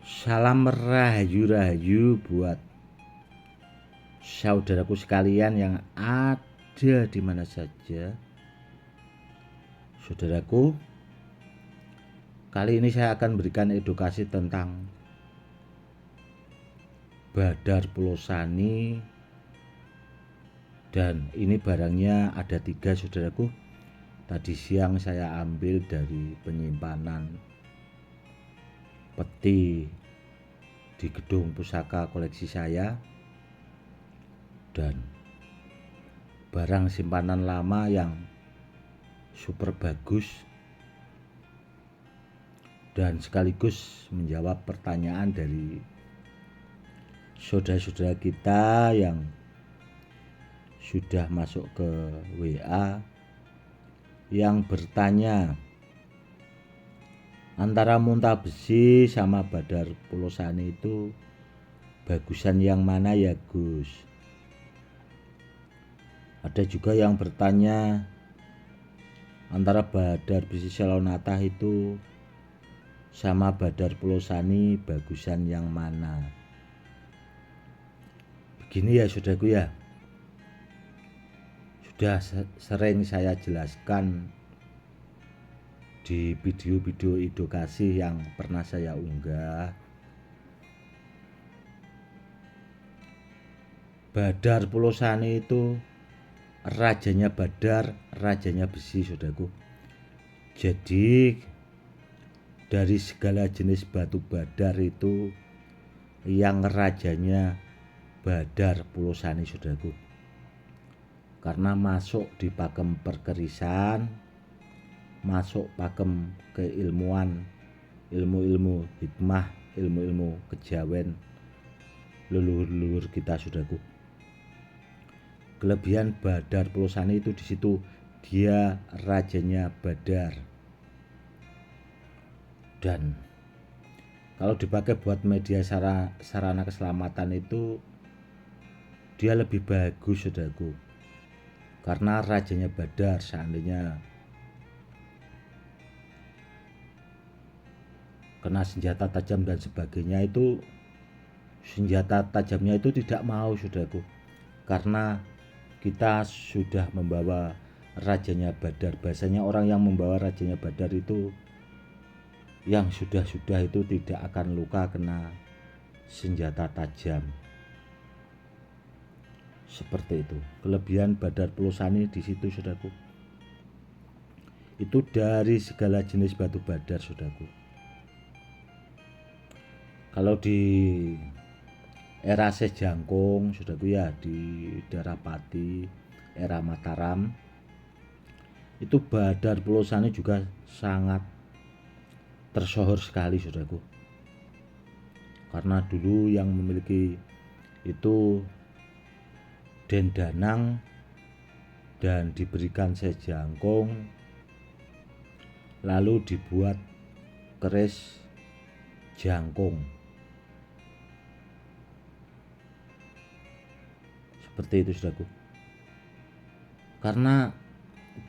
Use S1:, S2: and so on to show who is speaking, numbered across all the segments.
S1: Salam rahayu-rahayu buat saudaraku sekalian yang ada di mana saja. Saudaraku, kali ini saya akan berikan edukasi tentang Badar Pulau Sani. Dan ini barangnya ada 3, saudaraku. Tadi siang saya ambil dari penyimpanan peti di gedung pusaka koleksi saya, dan barang simpanan lama yang super bagus dan sekaligus menjawab pertanyaan dari saudara-saudara kita yang sudah masuk ke WA yang bertanya, antara muntah besi sama Badar Pulau Sani itu bagusan yang mana ya Gus? Ada juga yang bertanya, antara Badar besi Selonata itu sama Badar Pulau Sani bagusan yang mana? Begini ya saudaraku ya, sudah sering saya jelaskan di video-video edukasi yang pernah saya unggah. Badar Pulau Sani itu rajanya Badar, rajanya besi, saudaraku. Jadi dari segala jenis batu badar itu yang rajanya Badar Pulau Sani, saudaraku. Karena masuk di pakem perkerisan, masuk pakem keilmuan, ilmu-ilmu hikmah, ilmu-ilmu kejawen leluhur-leluhur kita, saudaraku. Kelebihan Badar Pulau Sani itu di situ, dia rajanya Badar. Dan kalau dipakai buat media sarana keselamatan itu dia lebih bagus, saudaraku. Karena rajanya Badar, seandainya kena senjata tajam dan sebagainya, itu senjata tajamnya itu tidak mau, saudaraku. Karena kita sudah membawa rajanya Badar. Biasanya orang yang membawa rajanya Badar itu yang sudah-sudah itu tidak akan luka kena senjata tajam. Seperti itu. Kelebihan Badar Pulau Sani di situ, saudaraku. Itu dari segala jenis batu badar, saudaraku. Kalau di era Sejangkung, saudaraku ya, di daerah Pati, era Mataram, itu Badar Pulau Sani juga sangat tersohor sekali, saudaraku. Karena dulu yang memiliki itu Den Danang dan diberikan Sejangkung, lalu dibuat keris jangkung. Seperti itu, saudaraku. Karena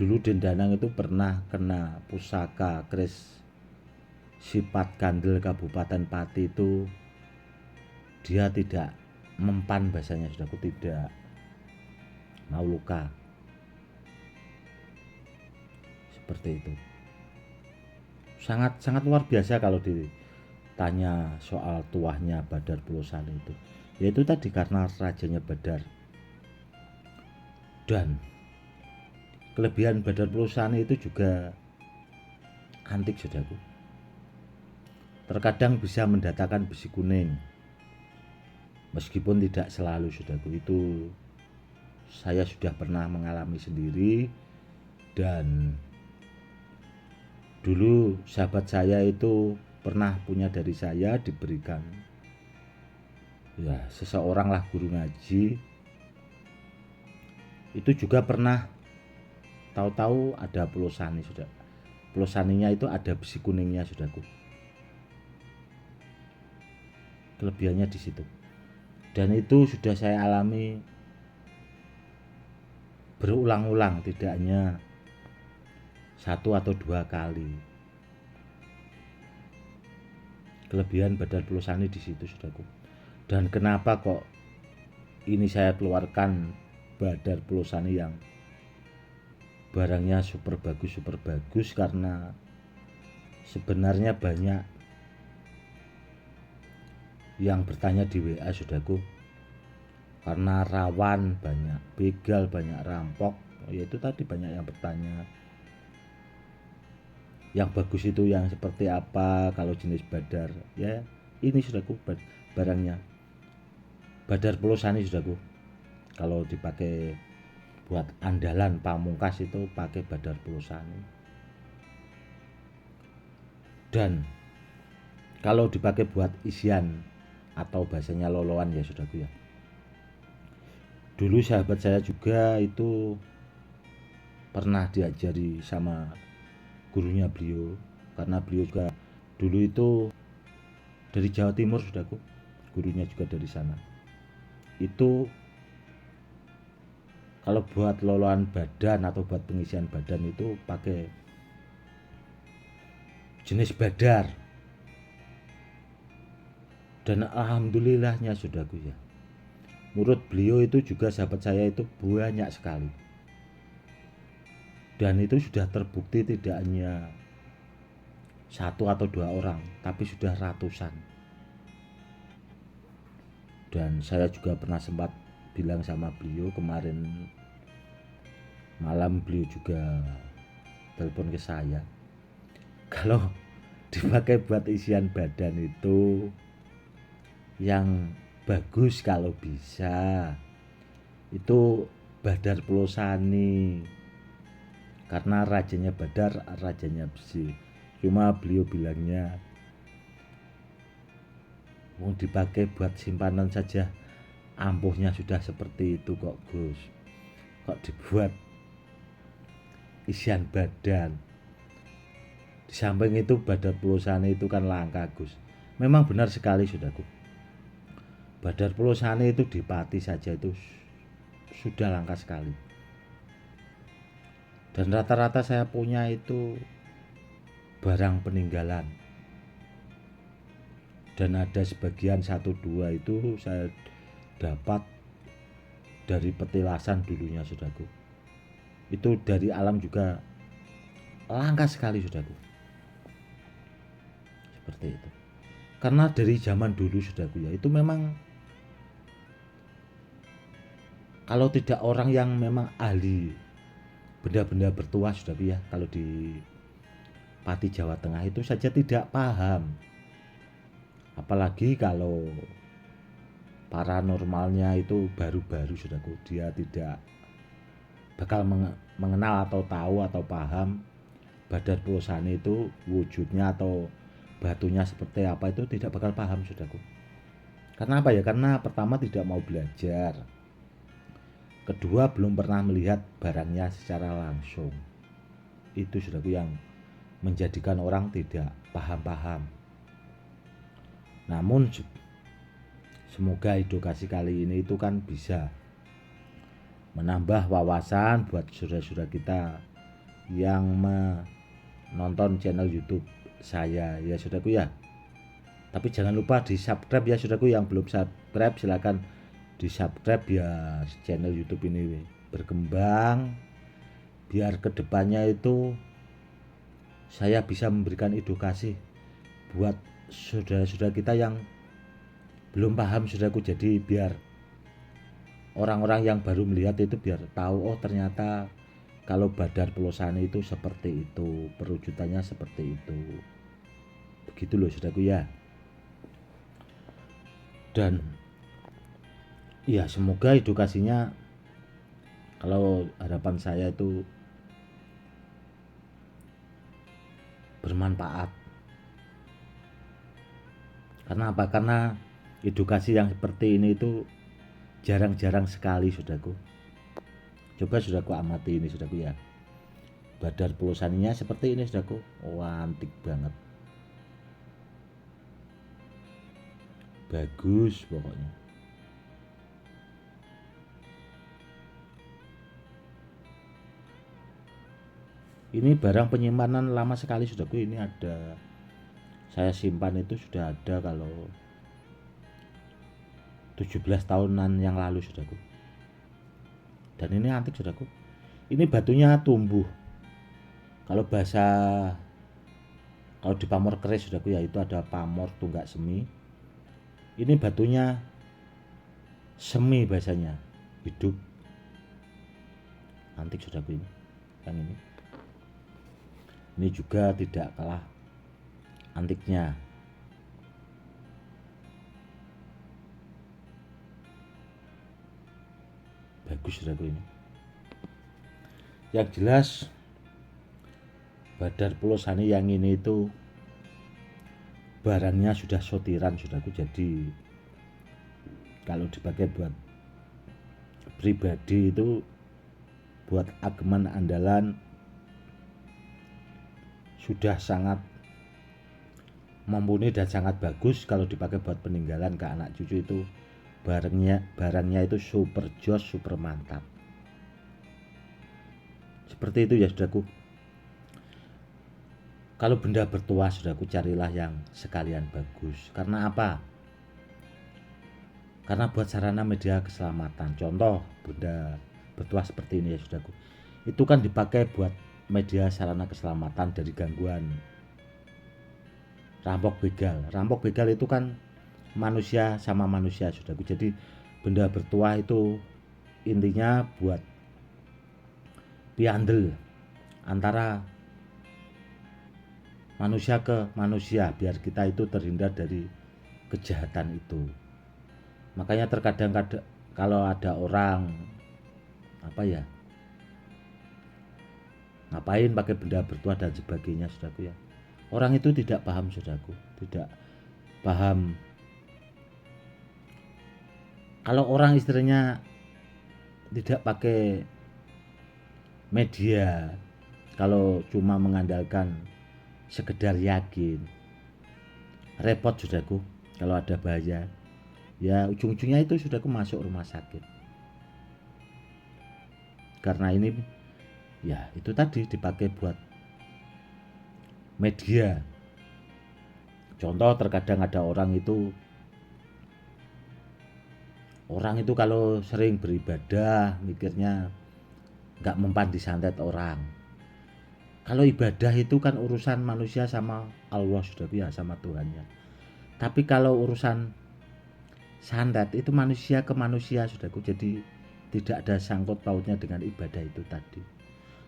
S1: dulu Den Danang itu pernah kena pusaka keris sifat Kandel Kabupaten Pati itu, dia tidak mempan, bahasanya, saudaraku, tidak mau luka. Seperti itu. Sangat luar biasa kalau ditanya soal tuahnya Badar Pulau Sani itu. Yaitu tadi karena rajanya Badar. Dan kelebihan Badar Pulau Sani itu juga antik, saudaraku. Terkadang bisa mendatangkan besi kuning, meskipun tidak selalu, saudaraku. Itu saya sudah pernah mengalami sendiri. Dan dulu sahabat saya itu pernah punya dari saya, diberikan ya seseorang lah, guru ngaji. Itu juga pernah tahu-tahu ada Pulau Sani, sudah. Pulau Saninya itu ada besi kuningnya, saudaraku. Kelebihannya di situ. Dan itu sudah saya alami berulang-ulang, tidak hanya 1 atau 2 kali. kelebihan Badar Pulosani di situ saudaraku. Dan kenapa kok ini saya keluarkan Badar Pulosani yang barangnya super bagus, karena sebenarnya banyak yang bertanya di WA saudaraku, karena rawan, banyak begal, banyak rampok, yaitu tadi banyak yang bertanya yang bagus itu yang seperti apa kalau jenis Badar. Ya ini saudaraku barangnya Badar Pulosani saudaraku. Kalau dipakai buat andalan pamungkas itu pakai Badar Pulosani. Dan kalau dipakai buat isian atau bahasanya loloan ya saudaraku ya. Dulu sahabat saya juga itu pernah diajari sama gurunya beliau, karena beliau juga dulu itu dari Jawa Timur saudaraku, gurunya juga dari sana. Itu kalau buat loloan badan atau buat pengisian badan itu pakai jenis Badar. Dan alhamdulillahnya saudaraku ya, menurut beliau itu juga sahabat saya itu banyak sekali. Dan itu sudah terbukti tidak hanya 1 atau 2 orang, tapi sudah ratusan. Dan saya juga pernah sempat bilang sama beliau kemarin malam, beliau juga telepon ke saya, kalau dipakai buat isian badan itu yang bagus kalau bisa itu Badar Pulosani, karena rajanya Badar, rajanya besi. Cuma beliau bilangnya mau dipakai buat simpanan saja ampuhnya sudah seperti itu kok Gus, kok dibuat isian badan. Di samping itu Badar Pulosani itu kan langka Gus. Memang benar sekali saudaraku, Badar Pulosani itu di Pati saja itu sudah langka sekali. Dan rata-rata saya punya itu barang peninggalan. Dan ada sebagian 1-2 itu saya dapat dari petilasan dulunya saudaraku. Itu dari alam juga langka sekali saudaraku. Seperti itu. Karena dari zaman dulu saudaraku ya, itu memang kalau tidak orang yang memang ahli benda-benda bertuah saudaraku ya, kalau di Pati Jawa Tengah itu saja tidak paham. Apalagi kalau paranormalnya itu baru-baru saudaraku, dia tidak bakal mengenal atau tahu atau paham Badar Pulosani itu wujudnya atau batunya seperti apa, itu tidak bakal paham saudaraku. Karena apa ya? Karena pertama tidak mau belajar, kedua belum pernah melihat barangnya secara langsung. Itu saudaraku yang menjadikan orang tidak paham-paham. Namun semoga edukasi kali ini itu kan bisa menambah wawasan buat saudara-saudara kita yang menonton channel YouTube saya ya saudaraku ya. Tapi jangan lupa di subscribe ya saudaraku, yang belum subscribe silakan di subscribe ya, channel YouTube ini berkembang biar kedepannya itu saya bisa memberikan edukasi buat saudara-saudara kita yang belum paham saudaraku. Jadi biar orang-orang yang baru melihat itu biar tahu, oh ternyata kalau Badar Pulosani itu seperti itu, perwujudannya seperti itu. Begitu loh saudaraku ya. Dan ya semoga edukasinya, kalau harapan saya itu bermanfaat. Karena apa? Karena edukasi yang seperti ini itu jarang-jarang sekali saudaraku. Coba saudaraku amati ini saudaraku ya, Badar Pulosaninya seperti ini saudaraku. Oh, antik banget, bagus pokoknya. Ini barang penyimpanan lama sekali saudaraku. Ini ada Saya simpan itu sudah ada kalau 17 tahunan yang lalu saudaraku. Dan ini antik saudaraku. Ini batunya tumbuh. Kalau bahasa kalau di pamor keris saudaraku, yaitu ada pamor tunggak semi. Ini batunya semi bahasanya, hidup. Antik saudaraku ini. Yang ini. Ini juga tidak kalah antiknya. Bagus saudaraku ini. Yang jelas Badar Pulau Sani yang ini itu barangnya sudah sortiran saudaraku, jadi kalau dipakai buat pribadi itu, buat ageman andalan, sudah sangat mumpuni dan sangat bagus. Kalau dipakai buat peninggalan ke anak cucu itu barangnya itu super jos, super mantap. Seperti itu ya saudaraku. Kalau benda bertuah saudaraku, carilah yang sekalian bagus. Karena apa? Karena buat sarana media keselamatan. Contoh benda bertuah seperti ini ya saudaraku, itu kan dipakai buat media sarana keselamatan dari gangguan rampok begal. Rampok begal itu kan manusia sama manusia saudaraku. Jadi benda bertuah itu intinya buat piandel antara manusia ke manusia, biar kita itu terhindar dari kejahatan itu. Makanya terkadang kalau ada orang ngapain pakai benda bertuah dan sebagainya saudaraku ya, orang itu tidak paham saudaraku, tidak paham. Kalau orang istrinya tidak pakai media, kalau cuma mengandalkan sekedar yakin, repot saudaraku. Kalau ada bahaya ya ujung-ujungnya itu saudaraku masuk rumah sakit. Karena ini ya itu tadi dipakai buat media. Contoh terkadang ada orang itu kalau sering beribadah mikirnya gak mempan disantet orang. Kalau ibadah itu kan urusan manusia sama Allah saudaraku ya, sama Tuhannya. Tapi kalau urusan santet itu manusia ke manusia saudaraku, jadi tidak ada sangkut pautnya dengan ibadah itu tadi.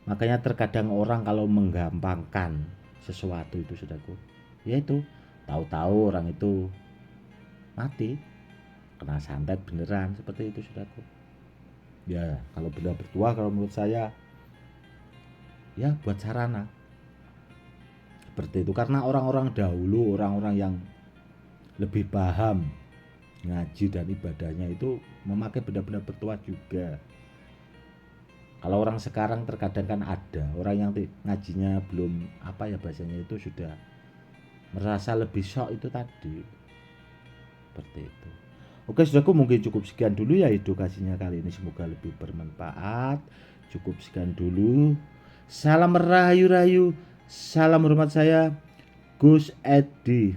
S1: Makanya terkadang orang kalau menggampangkan sesuatu itu saudaraku, yaitu tahu-tahu orang itu mati kena santet beneran, seperti itu saudaraku. Ya kalau benda bertuah kalau menurut saya ya buat sarana seperti itu. Karena orang-orang dahulu, orang-orang yang lebih paham ngaji dan ibadahnya itu memakai benda-benda bertuah juga. Kalau orang sekarang terkadang kan ada orang yang ngajinya belum bahasanya itu sudah merasa lebih shock itu tadi, seperti itu. Oke saudaraku, mungkin cukup sekian dulu ya edukasinya kali ini, semoga lebih bermanfaat. Cukup sekian dulu. Salam rahayu-rahayu, salam hormat saya Gus Edi.